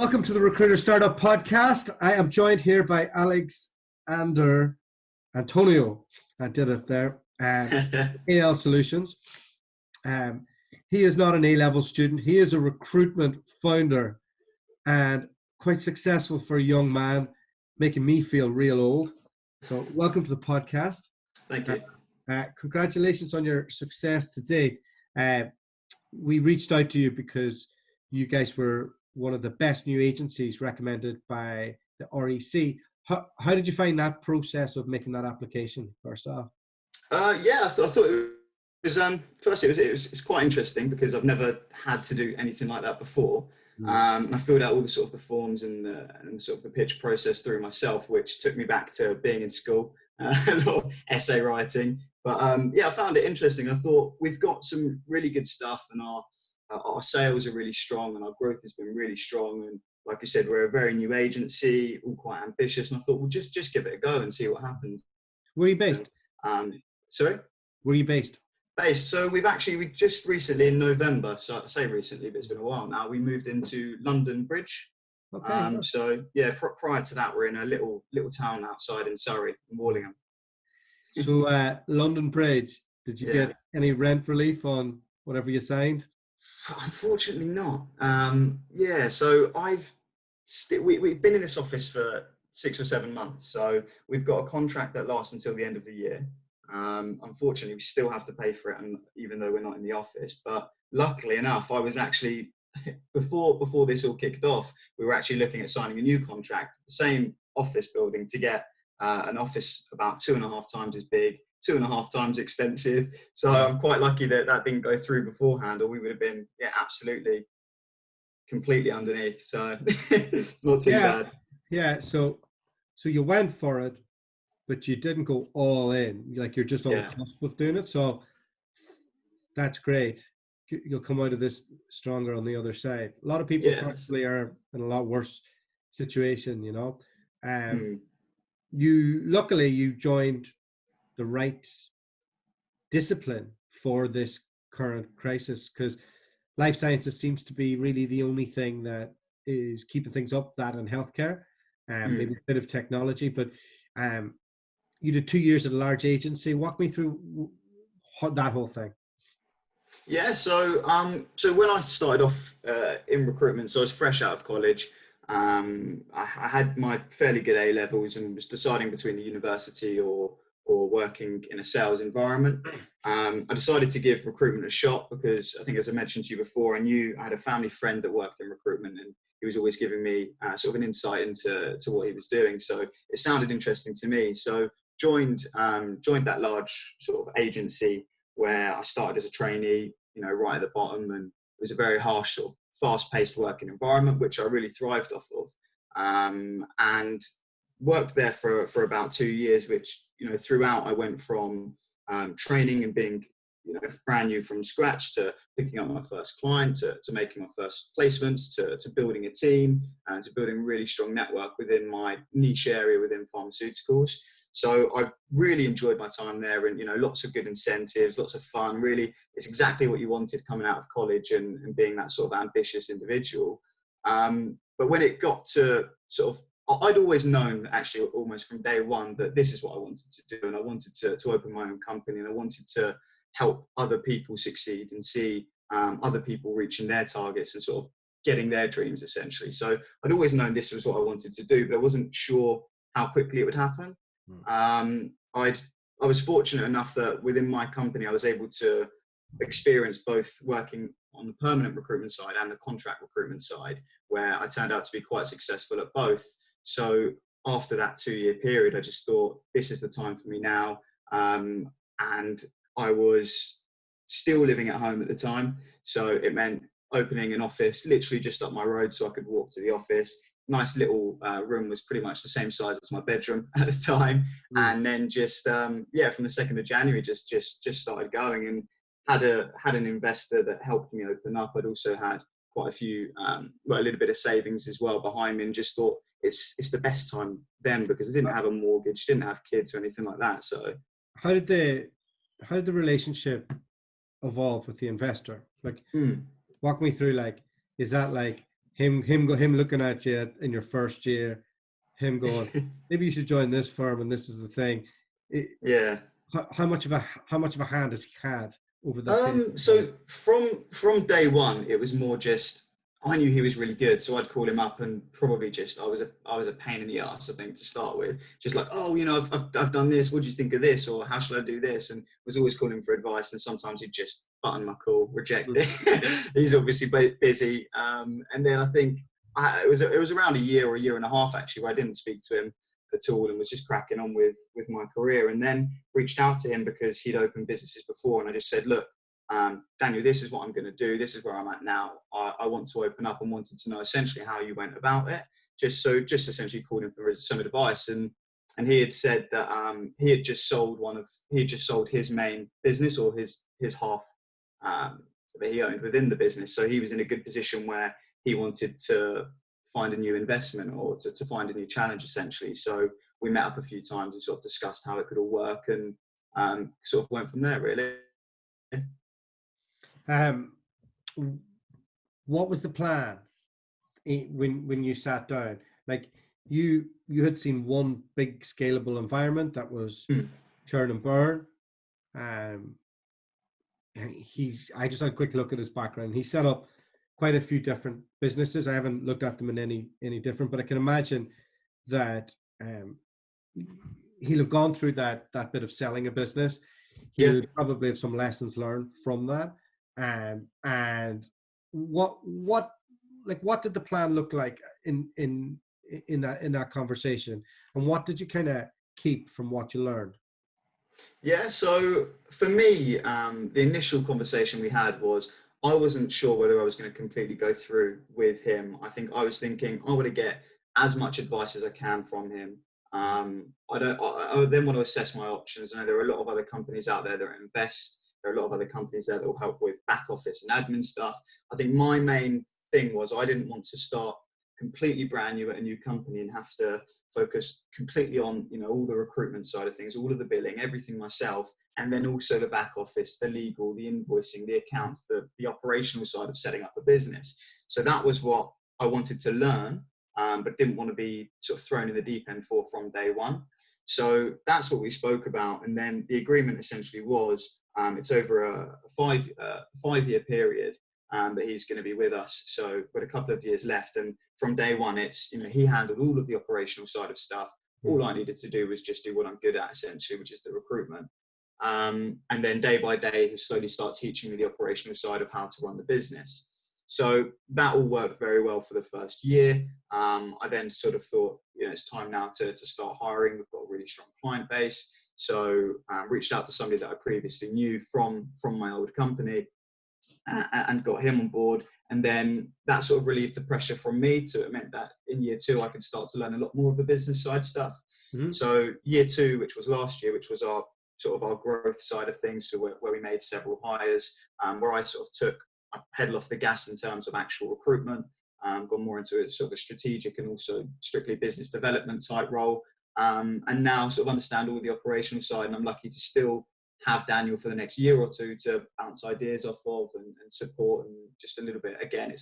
Welcome to the Recruiter Startup Podcast. I am joined here by Alexander Antoniou. I did it there. AL Solutions. He is not an A-level student. He is a recruitment founder and quite successful for a young man, making me feel real old. So welcome to the podcast. Thank you. Congratulations on your success to date. We reached out to you because you guys were one of the best new agencies recommended by the REC. How did you find that process of making that application first off? I thought it was first it was quite interesting because I've never had to do anything like that before. I filled out all the sort of the forms and sort of the pitch process through myself, which took me back to being in school, a lot of essay writing. But I found it interesting. I thought we've got some really good stuff, and our sales are really strong, and our growth has been really strong. And like you said, we're a very new agency, all quite ambitious. And I thought, well, just give it a go and see what happens. Where are you based? Sorry? Where are you based? So we just recently in November, so I say recently, but it's been a while now, we moved into London Bridge. Okay. Prior to that, we're in a little town outside in Surrey, in Wallingham. So London Bridge, did you get any rent relief on whatever you signed? Unfortunately not. So we've been in this office for 6 or 7 months. So we've got a contract that lasts until the end of the year. Unfortunately, we still have to pay for it, and even though we're not in the office. But luckily enough, I was actually, before this all kicked off, we were actually looking at signing a new contract, the same office building, to get an office about 2.5 times as big, 2.5 times expensive. So I'm quite lucky that didn't go through beforehand, or we would have been absolutely completely underneath. So it's not too bad. Yeah. So you went for it, but you didn't go all in. Like, you're just on the cusp of doing it. So that's great. You'll come out of this stronger on the other side. A lot of people probably are in a lot worse situation, you know. Luckily you joined the right discipline for this current crisis, because life sciences seems to be really the only thing that is keeping things up, that in healthcare, maybe a bit of technology. But you did 2 years at a large agency. Walk me through that whole thing. So when I started off in recruitment, so I was fresh out of college. I had my fairly good A levels and was deciding between the university or working in a sales environment. I decided to give recruitment a shot because I think, as I mentioned to you before, I had a family friend that worked in recruitment, and he was always giving me sort of an insight into what he was doing. So it sounded interesting to me. So joined that large sort of agency where I started as a trainee, right at the bottom, and it was a very harsh sort of fast-paced working environment, which I really thrived off of, and worked there for about 2 years, which, throughout I went from training and being, brand new from scratch, to picking up my first client, to making my first placements, to building a team, and to building a really strong network within my niche area within pharmaceuticals. So I really enjoyed my time there, and, lots of good incentives, lots of fun. Really, it's exactly what you wanted coming out of college and being that sort of ambitious individual. But when it got to sort of, I'd always known, actually, almost from day one, that this is what I wanted to do, and I wanted to open my own company, and I wanted to help other people succeed and see other people reaching their targets and sort of getting their dreams, essentially. So I'd always known this was what I wanted to do, but I wasn't sure how quickly it would happen. I was fortunate enough that within my company, I was able to experience both working on the permanent recruitment side and the contract recruitment side, where I turned out to be quite successful at both. So after that 2-year period, I just thought, this is the time for me now. And I was still living at home at the time. So it meant opening an office literally just up my road so I could walk to the office. Nice little room, was pretty much the same size as my bedroom at the time. And then just, from the 2nd of January, just started going, and had an investor that helped me open up. I'd also had quite a few, a little bit of savings as well behind me, and just thought it's the best time then, because I didn't have a mortgage, didn't have kids or anything like that. So how did the relationship evolve with the investor? Like, walk me through, like, is that like him looking at you in your first year, him going, maybe you should join this firm, and this is the thing. Yeah. How much of a hand has he had over the period of time? So from day one, it was more just I knew he was really good, so I'd call him up and probably just I was a pain in the ass, I think, to start with. Just like, oh, I've done this. What do you think of this? Or how should I do this? And was always calling for advice. And sometimes he'd just button my call, reject it. He's obviously busy. And then I think it was around a year or a year and a half actually where I didn't speak to him at all and was just cracking on with my career. And then reached out to him because he'd opened businesses before, and I just said, look, Daniel, this is what I'm going to do. This is where I'm at now. I want to open up, and wanted to know essentially how you went about it. Just essentially called him for some advice. And he had said that he had just sold his main business, or his half that he owned within the business. So he was in a good position where he wanted to find a new investment, or to find a new challenge essentially. So we met up a few times and sort of discussed how it could all work, and sort of went from there really. What was the plan when you sat down? Like you had seen one big scalable environment that was churn and burn. I just had a quick look at his background. He set up quite a few different businesses. I haven't looked at them in any different, but I can imagine that he'll have gone through that bit of selling a business. He'll probably have some lessons learned from that. And what did the plan look like in that conversation, and what did you kind of keep from what you learned? Yeah, so for me, the initial conversation we had was I wasn't sure whether I was going to completely go through with him. I think I was thinking I want to get as much advice as I can from him. I then want to assess my options. I know there are a lot of other companies out there that invest. There are a lot of other companies there that will help with back office and admin stuff. I think my main thing was I didn't want to start completely brand new at a new company and have to focus completely on, all the recruitment side of things, all of the billing, everything myself, and then also the back office, the legal, the invoicing, the accounts, the operational side of setting up a business. So that was what I wanted to learn, but didn't want to be sort of thrown in the deep end from day one. So that's what we spoke about. And then the agreement essentially was it's over a 5-year period that he's going to be with us. So we've got a couple of years left. And from day one, it's, he handled all of the operational side of stuff. All I needed to do was just do what I'm good at, essentially, which is the recruitment. And then day by day, he'll slowly start teaching me the operational side of how to run the business. So that all worked very well for the first year. I then sort of thought, it's time now to start hiring. We've got a really strong client base. So reached out to somebody that I previously knew from my old company and got him on board. And then that sort of relieved the pressure from me. It meant that in year 2, I could start to learn a lot more of the business side stuff. So year 2, which was last year, which was our growth side of things, so where we made several hires, where I sort of took a pedal off the gas in terms of actual recruitment, gone more into a sort of a strategic and also strictly business development type role. And now sort of understand all the operational side, and I'm lucky to still have Daniel for the next year or two to bounce ideas off of and support, and just a little bit. Again, I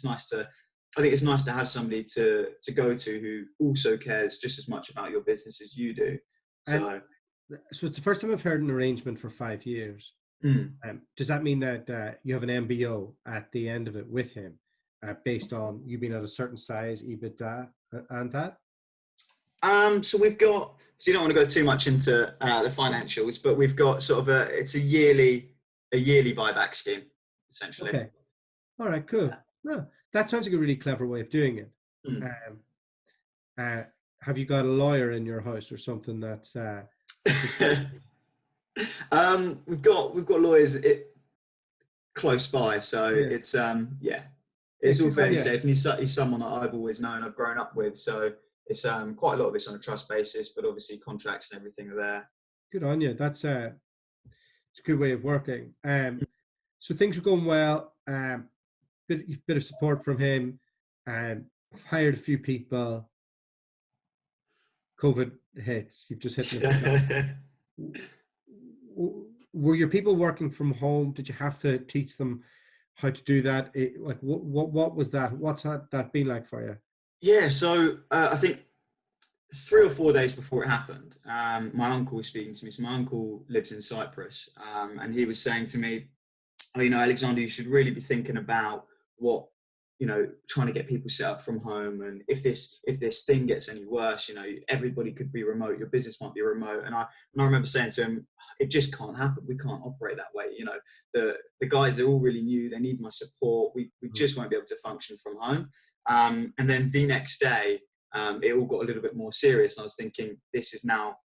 think it's nice to have somebody to go to who also cares just as much about your business as you do. So it's the first time I've heard an arrangement for 5 years. Does that mean that you have an MBO at the end of it with him, based on you being at a certain size, EBITDA, and that? So we've got. So you don't want to go too much into the financials, but we've got sort of it's a yearly buyback scheme, essentially. Okay. All right. Cool. No, that sounds like a really clever way of doing it. Have you got a lawyer in your house or something that's? We've got lawyers close by, so it's it's all fairly safe. And he's someone that I've always known, I've grown up with, so it's quite a lot of it's on a trust basis, but obviously contracts and everything are there. Good on you. That's it's a good way of working. So things were going well. Bit of support from him. Hired a few people. COVID hits. You've just hit me. Were your people working from home? Did you have to teach them how to do that? Like what was that? What's that been like for you? Yeah, so I think 3 or 4 days before it happened, my uncle was speaking to me. So my uncle lives in Cyprus, and he was saying to me, "Oh, Alexander, you should really be thinking about what, trying to get people set up from home. And if this thing gets any worse, everybody could be remote. Your business might be remote." And I remember saying to him, "It just can't happen. We can't operate that way. The guys, they're all really new. They need my support. We just won't be able to function from home." And then the next day, it all got a little bit more serious. And I was thinking, it's now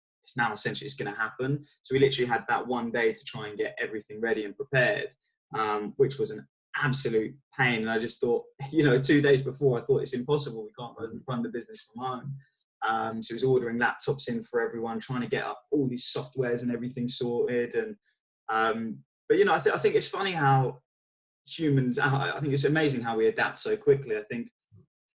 essentially it's going to happen. So we literally had that one day to try and get everything ready and prepared, which was an absolute pain. And I just thought, 2 days before, I thought it's impossible. We can't run the business from home. So I was ordering laptops in for everyone, trying to get up all these softwares and everything sorted. And but I think it's funny how humans. I think it's amazing how we adapt so quickly. I think,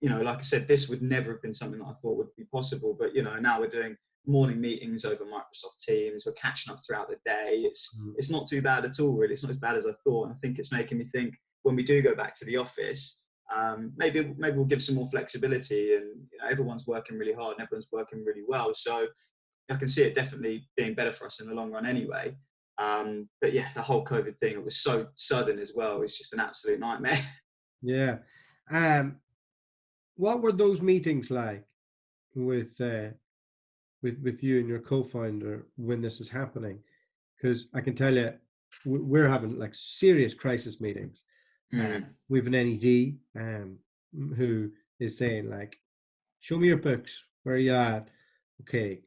like I said, this would never have been something that I thought would be possible. But now we're doing morning meetings over Microsoft Teams. We're catching up throughout the day. It's not too bad at all, really. It's not as bad as I thought. And I think it's making me think, when we do go back to the office, maybe we'll give some more flexibility. And everyone's working really hard and everyone's working really well. So I can see it definitely being better for us in the long run anyway. But yeah, the whole COVID thing, it was so sudden as well. It's just an absolute nightmare. Yeah. What were those meetings like with you and your co-founder when this is happening? Because I can tell you, we're having like serious crisis meetings. We have an NED who is saying, like, "Show me your books. Where are you at?" Okay.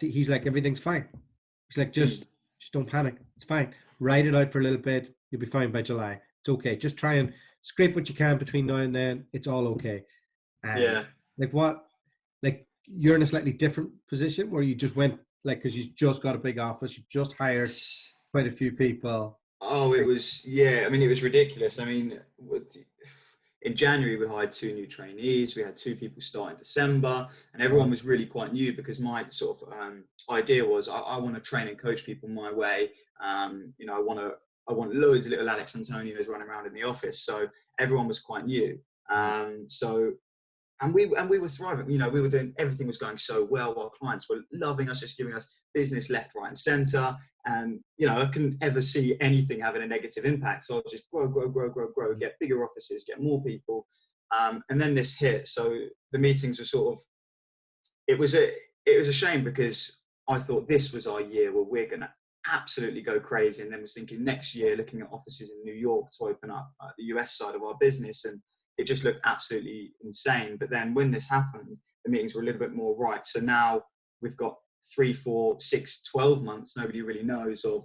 He's like, "Everything's fine." He's like, just don't panic. It's fine. Write it out for a little bit. You'll be fine by July. It's okay. Just try and scrape what you can between now and then. It's all okay. Yeah. Like you're in a slightly different position where you just went, like, because you just got a big office, you just hired quite a few people. Oh, it was, yeah. I mean, it was ridiculous. I mean, in January, we hired 2 new trainees. We had 2 people start in December, and everyone was really quite new, because my sort of idea was I want to train and coach people my way. I want loads of little Alexander Antonious running around in the office. So everyone was quite new. And we were thriving. We were doing, everything was going so well. Our clients were loving us, just giving us business left, right, and center. And I couldn't ever see anything having a negative impact. So I was just grow, get bigger offices, get more people. And then this hit. So the meetings were sort of, it was a shame, because I thought this was our year where we're going to absolutely go crazy. And then was thinking next year, looking at offices in New York to open up the US side of our business. And it just looked absolutely insane. But then when this happened, the meetings were a little bit more right. So now we've got 3, 4, 6, 12 months. Nobody really knows of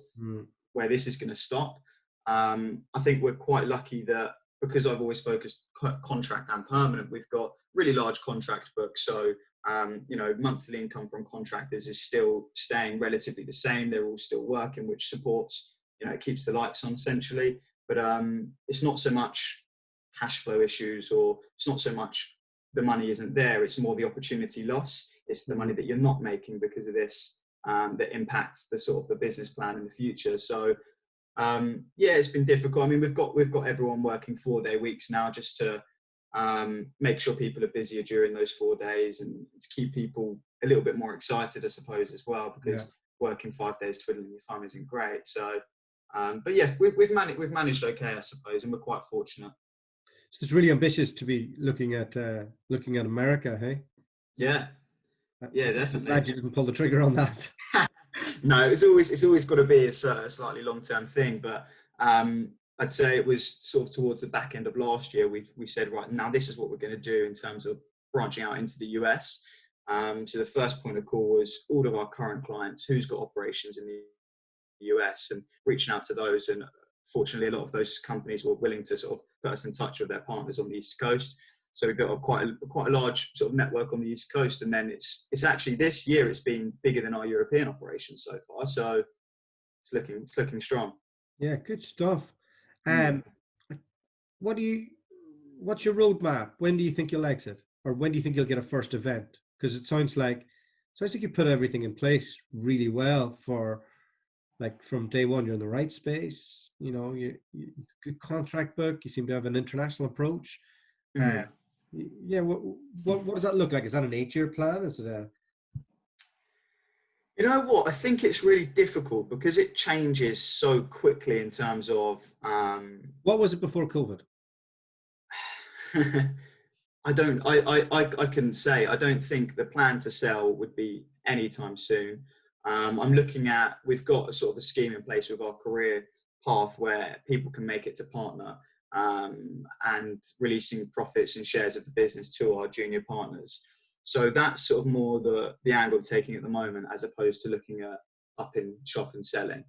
where this is going to stop. I think we're quite lucky that, because I've always focused contract and permanent, we've got really large contract books. So, monthly income from contractors is still staying relatively the same. They're all still working, which supports, it keeps the lights on essentially. But it's not so much cash flow issues, or it's not so much the money isn't there. It's more the opportunity loss. It's the money that you're not making because of this that impacts the sort of the business plan in the future. So it's been difficult. I mean, we've got everyone working 4-day weeks now, just to make sure people are busier during those 4 days, and to keep people a little bit more excited, I suppose, as well, because working 5 days twiddling your thumb isn't great. So, but yeah, we've managed okay, I suppose, and we're quite fortunate. So it's really ambitious to be looking at America, hey? Yeah, definitely. I'm glad you didn't pull the trigger on that. No, it's always got to be a slightly long-term thing. But I'd say it was sort of towards the back end of last year, we said, right, now this is what we're going to do in terms of branching out into the US. So the first point of call was all of our current clients who's got operations in the US, and reaching out to those. And fortunately, a lot of those companies were willing to sort of put us in touch with their partners on the East Coast. So we've got quite a large sort of network on the East Coast. And then it's actually, this year it's been bigger than our European operations so far. So it's looking strong. Yeah, good stuff. What's your roadmap? When do you think you'll exit, or when do you think you'll get a first event? Because it sounds like you put everything in place really well for like from day one, you're in the right space. You good contract book. You seem to have an international approach. Uh, Mm. yeah. What does that look like? Is that an 8-year plan? Is it a You know what? I think it's really difficult because it changes so quickly in terms of What was it before COVID? I couldn't say. I don't think the plan to sell would be anytime soon. I'm looking at, we've got a sort of a scheme in place with our career path where people can make it to partner, and releasing profits and shares of the business to our junior partners. So that's sort of more the angle I'm taking at the moment, as opposed to looking at up in shop and selling,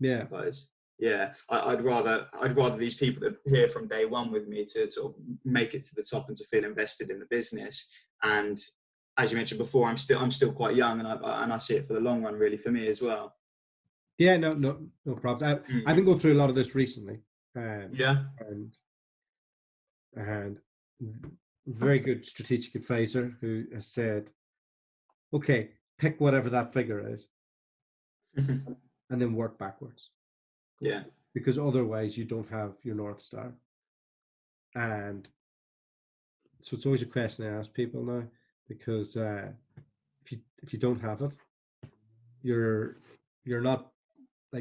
I Yeah. suppose. Yeah, I'd rather these people that are here from day one with me to sort of make it to the top and to feel invested in the business. And as you mentioned before, I'm still quite young, and I see it for the long run, really, for me as well. Yeah. No problem. I've been Mm. going through a lot of this recently, Yeah. and and very good strategic advisor who has said, okay, pick whatever that figure is and then work backwards, Yeah. because otherwise you don't have your North Star. And so it's always a question I ask people now, because if you don't have it, you're you're not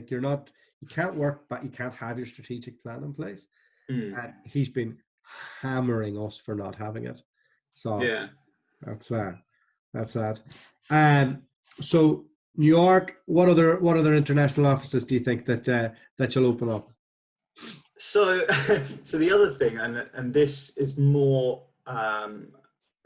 you're not, you can't work, but you can't have your strategic plan in place. Mm. And he's been hammering us for not having it. So Yeah. that's that's that. So New York, what other international offices do you think that you'll open up? So, so the other thing, and this is more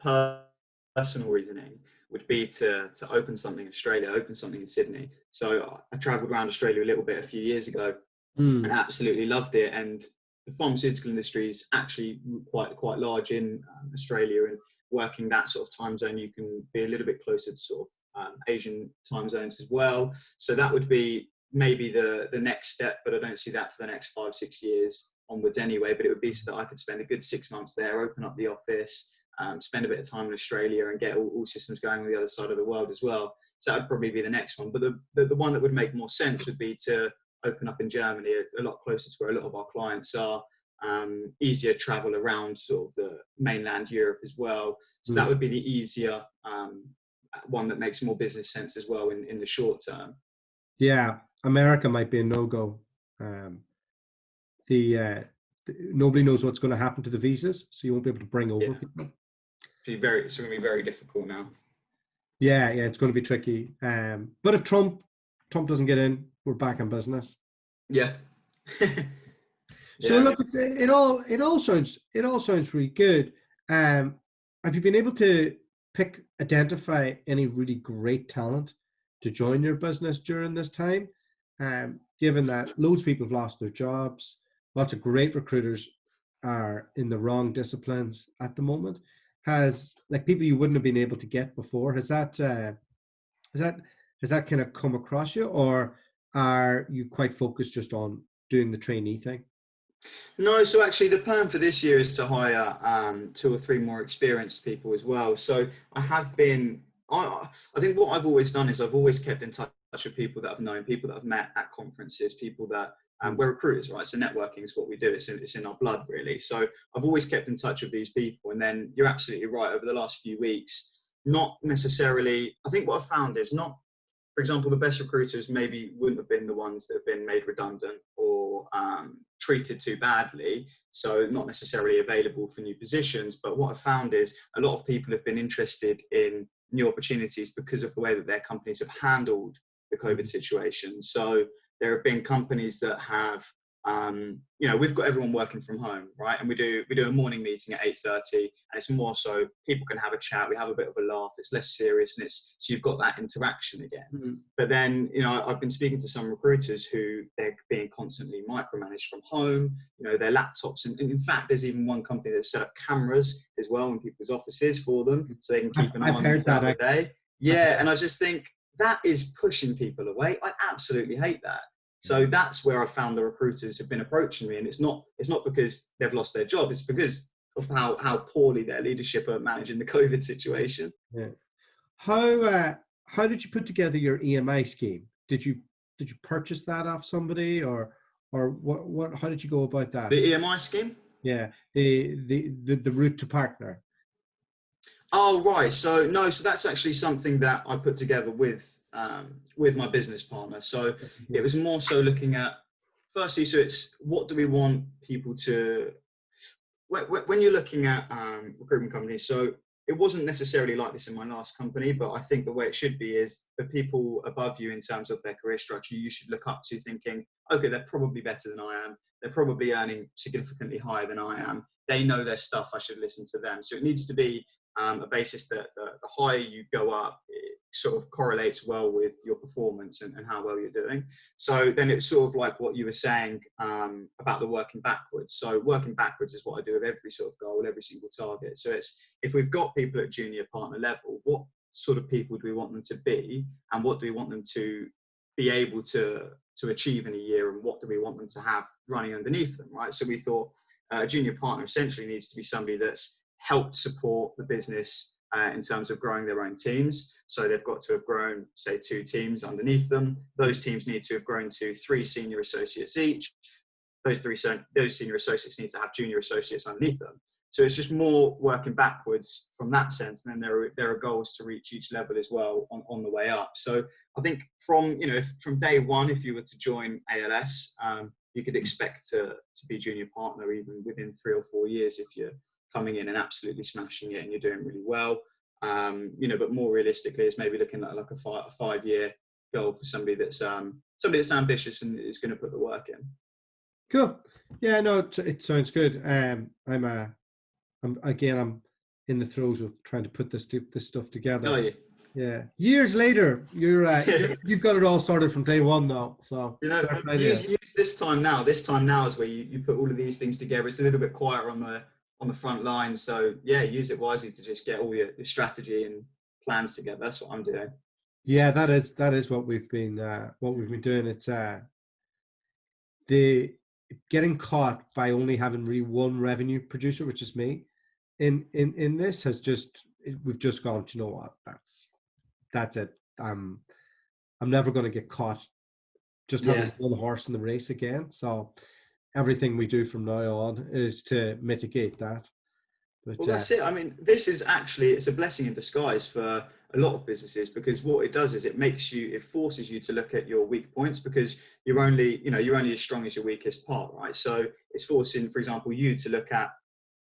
personal reasoning, would be to open something in Australia, open something in Sydney. So I travelled around Australia a little bit a few years ago, and Mm, absolutely loved it. And the pharmaceutical industry is actually quite large in Australia, and working that sort of time zone, you can be a little bit closer to sort of Asian time zones as well. So that would be maybe the next step, but I don't see that for the next 5-6 years onwards anyway. But it would be so that I could spend a good 6 months there, open up the office, spend a bit of time in Australia, and get all systems going on the other side of the world as well. So that would probably be the next one. But the one that would make more sense would be to open up in Germany, a lot closer to where a lot of our clients are. Easier travel around sort of the mainland Europe as well. So that mm. would be the easier one that makes more business sense as well in the short term. Yeah, America might be a no-go. The, nobody knows what's going to happen to the visas, so you won't be able to bring over Yeah, people. it's going to be very difficult now. Yeah, it's going to be tricky. But if Trump doesn't get in, we're back in business. Yeah. So Yeah. look, it all sounds really good. Have you been able to identify any really great talent to join your business during this time? Given that loads of people have lost their jobs, lots of great recruiters are in the wrong disciplines at the moment. Has, like, people you wouldn't have been able to get before, has that has that kind of come across you, or are you quite focused just on doing the trainee thing? No, so actually the plan for this year is to hire 2 or 3 more experienced people as well. So I have been, I think what I've always done is I've always kept in touch with people that I've known, people that I've met at conferences, people that, Mm. we're recruiters, right? So networking is what we do. It's in our blood, really. So I've always kept in touch with these people. And then you're absolutely right, over the last few weeks, not necessarily, I think what I've found is not, for example, the best recruiters maybe wouldn't have been the ones that have been made redundant or treated too badly, so not necessarily available for new positions. But what I've found is a lot of people have been interested in new opportunities because of the way that their companies have handled the COVID situation. So there have been companies that have, we've got everyone working from home, right? And we do a morning meeting at 8:30, and it's more so people can have a chat, we have a bit of a laugh, it's less serious, and so you've got that interaction again. Mm. But then, I've been speaking to some recruiters who they're being constantly micromanaged from home, their laptops, and in fact, there's even one company that set up cameras as well in people's offices for them, so they can keep an eye I've on them heard that. throughout the day. Yeah, and I just think that is pushing people away. I absolutely hate that. So that's where I found the recruiters have been approaching me, and it's not because they've lost their job. It's because of how poorly their leadership are managing the COVID situation. Yeah. How did you put together your EMI scheme? Did did you purchase that off somebody, or what? How did you go about that? The EMI scheme? Yeah, the route to partner. Oh, right. So no, so that's actually something that I put together with my business partner. So it was more so looking at, firstly, so it's what do we want people to, when you're looking at recruitment companies, so it wasn't necessarily like this in my last company, but I think the way it should be is the people above you in terms of their career structure, you should look up to thinking, okay, they're probably better than I am. They're probably earning significantly higher than I am. They know their stuff. I should listen to them. So it needs to be a basis that the higher you go up, it sort of correlates well with your performance and how well you're doing. So then it's sort of like what you were saying about the working backwards. So working backwards is what I do with every sort of goal, every single target. So it's, if we've got people at junior partner level, what sort of people do we want them to be, and what do we want them to be able to achieve in a year, and what do we want them to have running underneath them, right? So we thought a junior partner essentially needs to be somebody that's helped support the business in terms of growing their own teams. So they've got to have grown, say, 2 teams underneath them. Those teams need to have grown to 3 senior associates each. Those senior associates need to have junior associates underneath them. So it's just more working backwards from that sense. And then there are goals to reach each level as well on the way up. So I think from day one, if you were to join ALS, you could expect to be junior partner even within 3 or 4 years if you're coming in and absolutely smashing it and you're doing really well. But more realistically, it's maybe looking at like a 5-year goal for somebody that's ambitious and is going to put the work in. Cool. Yeah, no, it sounds good. I'm in the throes of trying to put this stuff together. Oh, yeah. Yeah. Years later, you've got it all sorted from day one now. So use this time now. This time now is where you put all of these things together. It's a little bit quieter on the front line. So yeah, use it wisely to just get all your strategy and plans together. That's what I'm doing. Yeah, that is what we've been doing. It's the getting caught by only having really one revenue producer, which is me, in this has we've just gone, you know what, that's it. I'm never going to get caught just having one horse in the race again. So everything we do from now on is to mitigate that. But, well, that's it. I mean, it's a blessing in disguise for a lot of businesses, because what it does is it forces you to look at your weak points, because you're only as strong as your weakest part, right? So it's forcing, for example, you to look at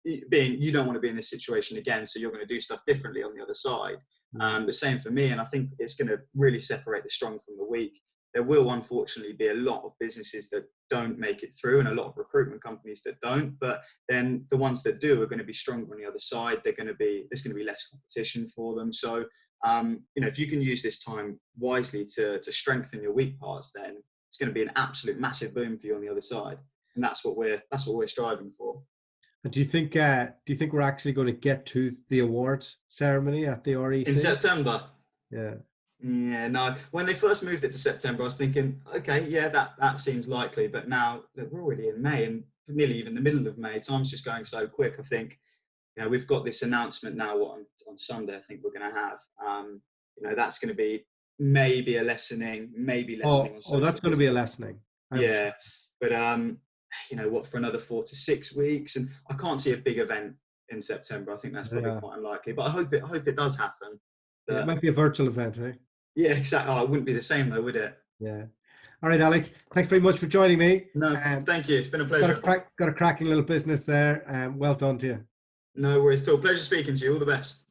you don't want to be in this situation again, so you're going to do stuff differently on the other side. The same for me, and I think it's going to really separate the strong from the weak. There will unfortunately be a lot of businesses that don't make it through, and a lot of recruitment companies that don't, but then the ones that do are going to be stronger on the other side. There's going to be less competition for them. So if you can use this time wisely to strengthen your weak parts, then it's going to be an absolute massive boom for you on the other side. And that's what we're striving for. And do you think we're actually going to get to the awards ceremony at the REC in September? Yeah. Yeah, no. When they first moved it to September, I was thinking, okay, yeah, that seems likely. But now we're already in May, and nearly even the middle of May. Time's just going so quick. I think, we've got this announcement now on Sunday. I think we're going to have, that's going to be maybe a lessening, on social that's going to be a lessening. Yeah, but for another 4 to 6 weeks, and I can't see a big event in September. I think that's probably quite unlikely. But I hope it does happen. Yeah, it might be a virtual event, eh? Yeah, exactly. Oh, it wouldn't be the same though, would it? Yeah. All right, Alex. Thanks very much for joining me. No, thank you. It's been a pleasure. Got a cracking little business there. Well done to you. No worries at all. Pleasure speaking to you. All the best.